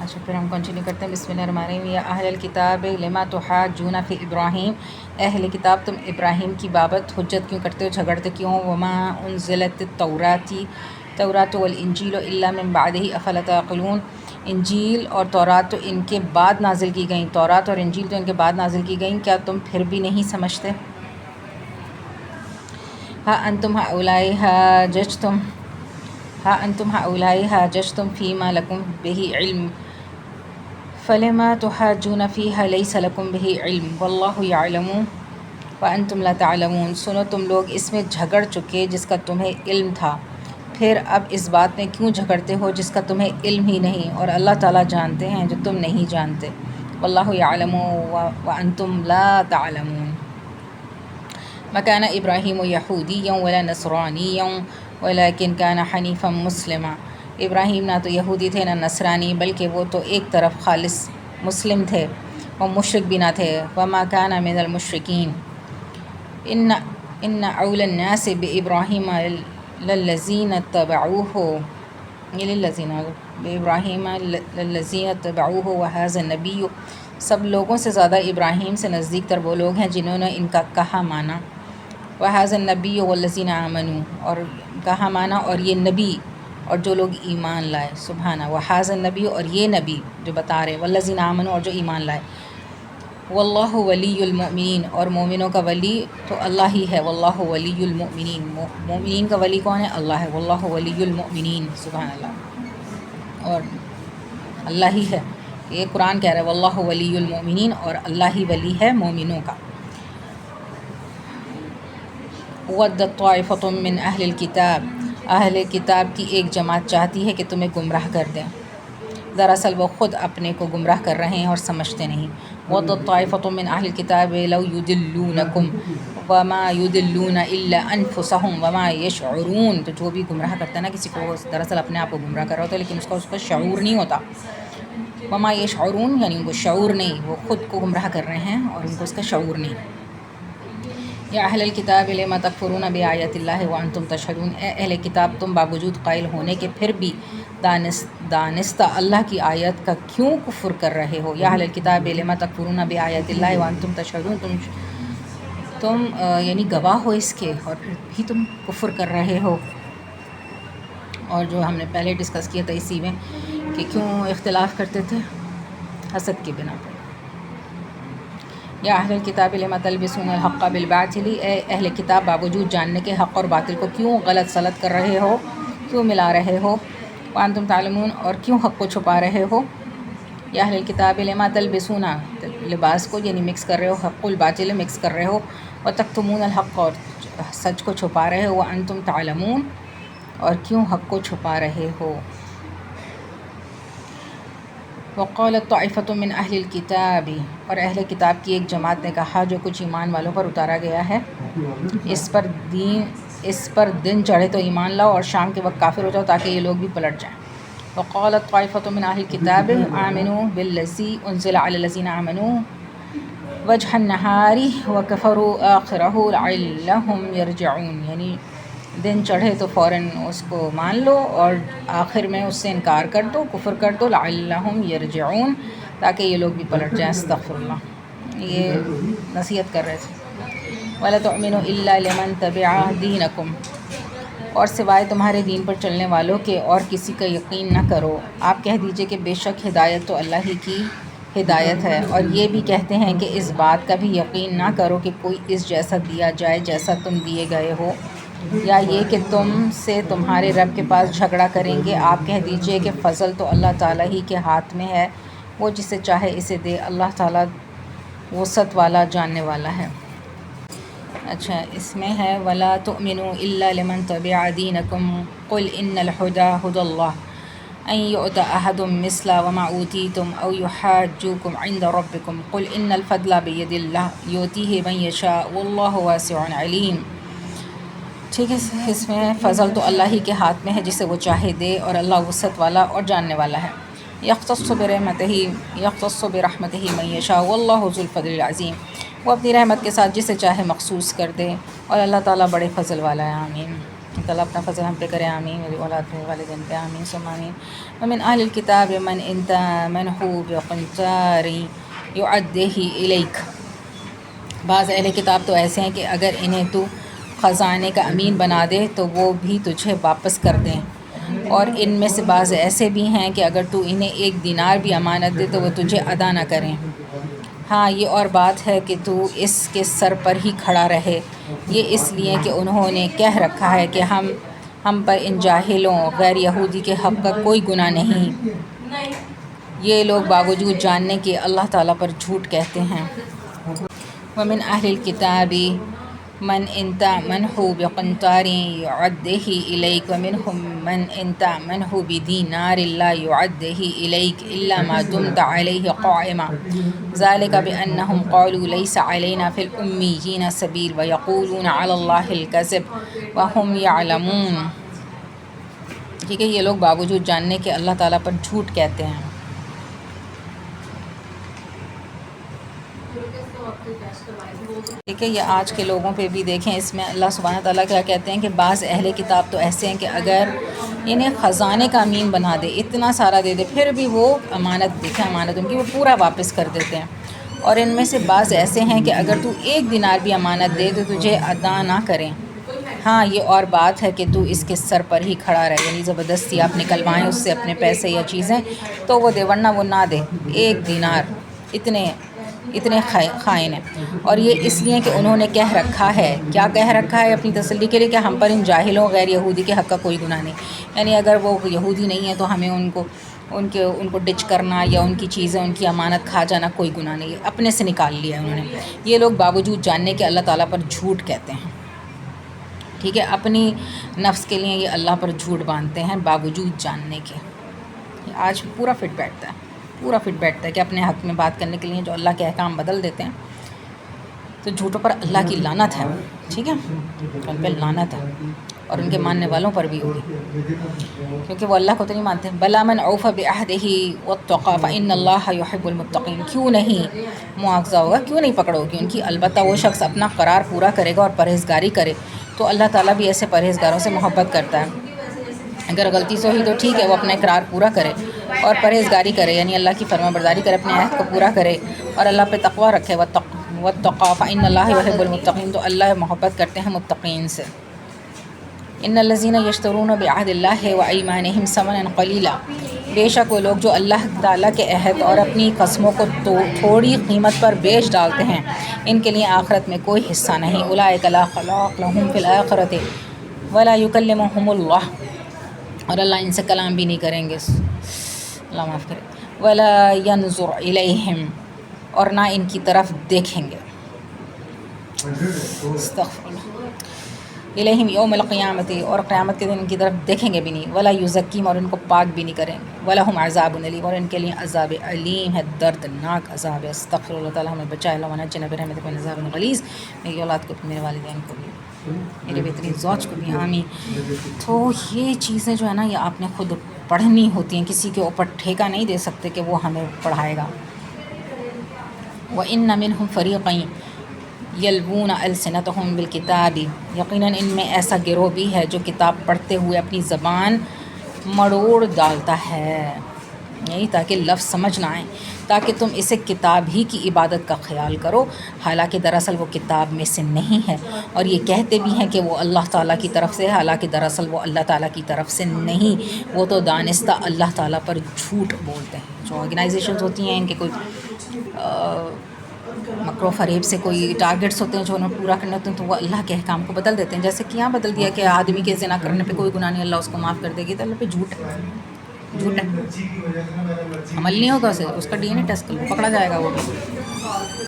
اچھا پھر ہم کنٹینیو کرتے ہیں. بسم اللہ الرحمن الرحیم. یا اہل الکتاب لما تحاجون فی ابراہیم، اہل کتاب تم ابراہیم کی بابت حجت کیوں کرتے ہو، جھگڑتے کیوں ہو. وما انزلت التوراۃ والانجیل الا من بعدہ افلا تعقلون، انجیل اور تورات تو ان کے بعد نازل کی گئیں، تورات اور انجیل تو ان کے بعد نازل کی گئیں، کیا تم پھر بھی نہیں سمجھتے. ہاں انتم ہؤلاء حاججتم فیما لکم بہ علم فلم تحاجون فیہا لیس لکم بہ علم واللہ یعلم وانتم لا تعلمون. سنو تم لوگ اس میں جھگڑ چکے جس کا تمہیں علم تھا، پھر اب اس بات میں کیوں جھگڑتے ہو جس کا تمہیں علم ہی نہیں، اور اللہ تعالیٰ جانتے ہیں جو تم نہیں جانتے. واللہ یعلم وانتم لا تعلمون. ما كان ابراہیم یہودیا ولا نصرانیا ولکن كان حنیفا مسلما. ابراہیم نہ تو یہودی تھے نہ نصرانی، بلکہ وہ تو ایک طرف خالص مسلم تھے، وہ مشرک بھی نہ تھے. وما كان من المشرکین. ان اول الناس بابراہیم للذین اتبعوہ وهذا النبی. سب لوگوں سے زیادہ ابراہیم سے نزدیک تر وہ لوگ ہیں جنہوں نے ان کا کہا مانا. وهذا النبی والذین آمنوا، اور کہا مانا اور یہ نبی اور جو لوگ ایمان لائے. سبحانہ. وهذا النبی، اور یہ نبی جو بتا رہے، والذین آمنوا، اور جو ایمان لائے. واللہ ولی المؤمنین، اور مومنوں کا ولی تو اللہ ہی ہے. واللہ ولی المؤمنین، مومنین کا ولی کون ہے؟ اللہ ہے. واللہ ولی المؤمنین. سبحان اللہ. اور اللہ ہی ہے، یہ قرآن کہہ رہا ہے واللہ ولی المؤمنین، اور اللہ ہی ولی ہے مومنوں کا. وَدَّت طَائِفَةٌ مِّنْ أَهْلِ الْكِتَابِ، اہل کتاب کی ایک جماعت چاہتی ہے کہ تمہیں گمراہ کر دیں. دراصل وہ خود اپنے کو گمراہ کر رہے ہیں اور سمجھتے نہیں. وَدَّت طَائِفَةٌ مِّنْ أَهْلِ الْكِتَابِ لَوْ يُضِلُّونَكُمْ وَمَا يُضِلُّونَ إِلَّا أَنفُسَهُمْ وَمَا يَشْعُرُونَ. تو جو بھی گمراہ کرتا ہے نا کسی کو، دراصل اپنے آپ کو گمراہ کر رہا ہوتا ہے، لیکن اس کا شعور نہیں ہوتا. وَمَا يَشْعُرُونَ یعنی ان کو شعور نہیں، وہ خود کو گمراہ کر رہے ہیں اور ان کو اس کا شعور نہیں. یا اہل الکتاب لم تکفرون بآیات اللہ وانتم تشہدون. اے اہل کتاب تم باوجود قائل ہونے کے پھر بھی دانستہ اللہ کی آیت کا کیوں کفر کر رہے ہو. یا اہل الکتاب لم تکفرون بآیات اللہ وانتم تشہدون. تم یعنی گواہ ہو اس کے اور پھر بھی تم کفر کر رہے ہو. اور جو ہم نے پہلے ڈسکس کیا تھا اسی میں کہ کیوں اختلاف کرتے تھے، حسد کی بنا پر. یا اہل الکتاب لم تلبسون الحق بالباطل. اے اہل کتاب باوجود جاننے کے حق اور باطل کو کیوں غلط سلط کر رہے ہو، کیوں ملا رہے ہو. وانتم تعلمون، اور کیوں حق کو چھپا رہے ہو. یا اہل الکتاب لم تلبسون لباس کو یعنی مکس کر رہے ہو، حق الباطل مکس کر رہے ہو. وتکتمون الحق، اور سچ کو چھپا رہے ہو. وانتم تعلمون، اور کیوں حق کو چھپا رہے ہو. وقالت طائفة من اہل الکتاب، اور اہل کتاب کی ایک جماعت نے کہا جو کچھ ایمان والوں پر اتارا گیا ہے، اس پر دن چڑھے تو ایمان لاؤ اور شام کے وقت کافر ہو جاؤ تاکہ یہ لوگ بھی پلٹ جائیں. وقالت طائفة من اہل الکتاب آمنوا بالذی انزل علی الذین آمنوا وجہ النہار وکفروا آخرہ لعلہم یرجعون. یعنی دن چڑھے تو فوراً اس کو مان لو اور آخر میں اس سے انکار کر دو، کفر کر دو. لعلہم یرجعون، تاکہ یہ لوگ بھی پلٹ جائیں. استغفر اللہ. یہ نصیحت کر رہے تھے. وَلَا تُؤْمِنُوا إِلَّا لِمَن تَبِعَ دِينَكُمْ، اور سوائے تمہارے دین پر چلنے والوں کے اور کسی کا یقین نہ کرو. آپ کہہ دیجئے کہ بے شک ہدایت تو اللہ ہی کی ہدایت ہے، اور یہ بھی کہتے ہیں کہ اس بات کا بھی یقین نہ کرو کہ کوئی اس جیسا دیا جائے جیسا تم دیے گئے ہو، یا یہ کہ تم سے تمہارے رب کے پاس جھگڑا کریں گے. آپ کہہ دیجئے کہ فضل تو اللہ تعالیٰ ہی کے ہاتھ میں ہے، وہ جسے چاہے اسے دے. اللہ تعالیٰ وسعت والا، جاننے والا ہے. اچھا اس میں ہے وَلَا تُؤْمِنُوا إِلَّا لِمَن تَبِعَ دِينَكُمْ قُلْ إِنَّ الْهُدَىٰ هُدَى اللَّهِ أَن يُؤْتَىٰ أَحَدٌ مِّثْلَ وَمَا أُوتِيتُمْ أَوْ يُحَاجُّوكُمْ عِندَ رَبِّكُمْ قُلْ إِنَّ الْفَضْلَ بِيَدِ اللَّهِ يُؤْتِيهِ مَن يَشَاءُ وَاللَّهُ وَاسِعٌ عَلِيمٌ. ٹھیک ہے، اس میں فضل تو اللہ ہی کے ہاتھ میں ہے، جسے وہ چاہے دے، اور اللہ وسعت والا اور جاننے والا ہے. یختص برحمتہ من یشاء واللہ ذو الفضل العظیم. وہ اپنی رحمت کے ساتھ جسے چاہے مخصوص کر دے، اور اللہ تعالیٰ بڑے فضل والا ہے. آمین. اللہ اپنا فضل ہم پہ کرے، آمین، میری اولاد پہ، والدین پہ، آمین ثم آمین۔ ومن اہل الکتاب من ان تأمنه بقنطار يعده الیک، بعض اہل کتاب تو ایسے ہیں کہ اگر انہیں تو خزانے کا امین بنا دے تو وہ بھی تجھے واپس کر دیں، اور ان میں سے بعض ایسے بھی ہیں کہ اگر تو انہیں 1 دینار بھی امانت دے تو وہ تجھے ادا نہ کریں۔ ہاں یہ اور بات ہے کہ تو اس کے سر پر ہی کھڑا رہے، یہ اس لیے کہ انہوں نے کہہ رکھا ہے کہ ہم پر ان جاہلوں غیر یہودی کے حق کا کوئی گناہ نہیں، یہ لوگ باوجود جاننے کہ اللہ تعالیٰ پر جھوٹ کہتے ہیں۔ ومن اہل الکتاب من ان تأمنه بقنطار يعده الیک ومنهم من ان تأمنه بدینار لا يعده الیک الا ما دمت علیہ قائما ذلك بأنهم قالوا ليس علينا في الأميين سبيل ويقولون على الله الكذب وهم يعلمون۔ ٹھیک ہے، یہ لوگ باوجود جاننے کہ اللہ تعالیٰ پر جھوٹ کہتے ہیں۔ ٹھیک ہے، یہ آج کے لوگوں پہ بھی دیکھیں، اس میں اللہ سبحانہ تعالیٰ کیا کہتے ہیں کہ بعض اہل کتاب تو ایسے ہیں کہ اگر انہیں خزانے کا امین بنا دے، اتنا سارا دے دے، پھر بھی وہ امانت ان کی وہ پورا واپس کر دیتے ہیں، اور ان میں سے بعض ایسے ہیں کہ اگر تو 1 دینار بھی امانت دے تو تجھے ادا نہ کریں۔ ہاں یہ اور بات ہے کہ تو اس کے سر پر ہی کھڑا رہے، یعنی زبردستی آپ نکلوائیں اس سے اپنے پیسے یا چیزیں تو وہ دے، ورنہ وہ نہ دے۔ 1 دینار، اتنے خائن ہیں، اور یہ اس لیے کہ انہوں نے کہہ رکھا ہے، کیا کہہ رکھا ہے اپنی تسلی کے لیے، کہ ہم پر ان جاہلوں غیر یہودی کے حق کا کوئی گناہ نہیں، یعنی اگر وہ یہودی نہیں ہے تو ہمیں ان کو ڈچ کرنا یا ان کی چیزیں، ان کی امانت کھا جانا کوئی گناہ نہیں، اپنے سے نکال لیا انہوں نے۔ یہ لوگ باوجود جاننے کہ اللہ تعالیٰ پر جھوٹ کہتے ہیں، ٹھیک ہے، اپنی نفس کے لیے یہ اللہ پر جھوٹ باندھتے ہیں باوجود جاننے کے۔ آج پورا فٹ بیٹھتا ہے کہ اپنے حق میں بات کرنے کے لیے جو اللہ کے احکام بدل دیتے ہیں، تو جھوٹوں پر اللہ کی لعنت ہے، ٹھیک ہے، ان پہ لعنت ہے، اور ان کے ماننے والوں پر بھی ہوگی، کیونکہ وہ اللہ کو تو نہیں مانتے۔ بلا من اوفى بعهده واتقى فإن الله يحب المتقين، کیوں نہیں مواخذہ ہوگا، کیوں نہیں پکڑو گی ان کی، البتہ وہ شخص اپنا قرار پورا کرے گا اور پرہیزگاری کرے تو اللہ تعالیٰ بھی ایسے پرہیزگاروں سے محبت کرتا ہے۔ اگر غلطی سے ہوئی تو ٹھیک ہے، وہ اپنا اقرار پورا کرے اور پرہیزگاری کرے، یعنی اللہ کی فرما برداری کرے، اپنے عہد کو پورا کرے اور اللہ پہ تقویٰ رکھے۔ واتقى فإن الله يحب المتقين، تو اللہ محبت کرتے ہیں متقین سے۔ ان الذين يشترون بعهد الله وأيمانهم ثمنا قليلا، بے شک وہ لوگ جو اللہ تعالیٰ کے عہد اور اپنی قسموں کو تھوڑی قیمت پر بیچ ڈالتے ہیں، ان کے لیے آخرت میں کوئی حصہ نہیں۔ اولئک لا خلاق لهم في الآخرة ولا يكلمهم اللہ، اور اللہ ان سے کلام بھی نہیں کریں گے، اللہ معاف کرے، ولا ينظر الیہم، اور نہ ان کی طرف دیکھیں گے، استغفر اللہ، الیہم یوم القیامت، اور قیامت کے دن ان کی طرف دیکھیں گے بھی نہیں، ولا یزکیم، اور ان کو پاک بھی نہیں کریں گے، ولہم عذاب علیم، اور ان کے لیے عذاب علیم ہے، دردناک عذاب ہے۔ استغفر اللہ، تعالیٰ ہمیں بچائے، اللہ ونجنا برحمتک من عذاب غلیظ، میری اولاد کو بھی، میرے والدین کو بھی، میرے بہترین زوج کو بھی، آمین۔ تو یہ چیزیں جو ہے نا، یہ آپ نے خود پڑھنی ہوتی ہیں، کسی کے اوپر ٹھیکہ نہیں دے سکتے کہ وہ ہمیں پڑھائے گا۔ وَإِنَّ مِنْهُمْ فَرِيقًا یلوون السنتهم بالکتاب، یقیناً ان میں ایسا گروہ بھی ہے جو کتاب پڑھتے ہوئے اپنی زبان مڑوڑ ڈالتا ہے، یعنی تاکہ لفظ سمجھ نہ آئیں، تاکہ تم اسے کتاب ہی کی عبادت کا خیال کرو، حالانکہ دراصل وہ کتاب میں سے نہیں ہے، اور یہ کہتے بھی ہیں کہ وہ اللہ تعالیٰ کی طرف سے ہے، حالانکہ دراصل وہ اللہ تعالیٰ کی طرف سے نہیں، وہ تو دانستہ اللہ تعالیٰ پر جھوٹ بولتے ہیں۔ جو آرگنائزیشنز ہوتی ہیں، ان کے کوئی مکر و فریب سے کوئی ٹارگٹس ہوتے ہیں جو انہیں پورا کرنے ہوتے ہیں، تو وہ اللہ کے احکام کو بدل دیتے ہیں، جیسے کہ یہاں بدل دیا کہ آدمی کے زنا کرنے پہ کوئی گناہ نہیں، اللہ اس کو معاف کر دے گی، تو اللہ پہ جھوٹ ہے، عمل نہیں ہوگا اسے، اس کا DNA ٹیسٹ کر لو، پکڑا جائے گا وہ بھی۔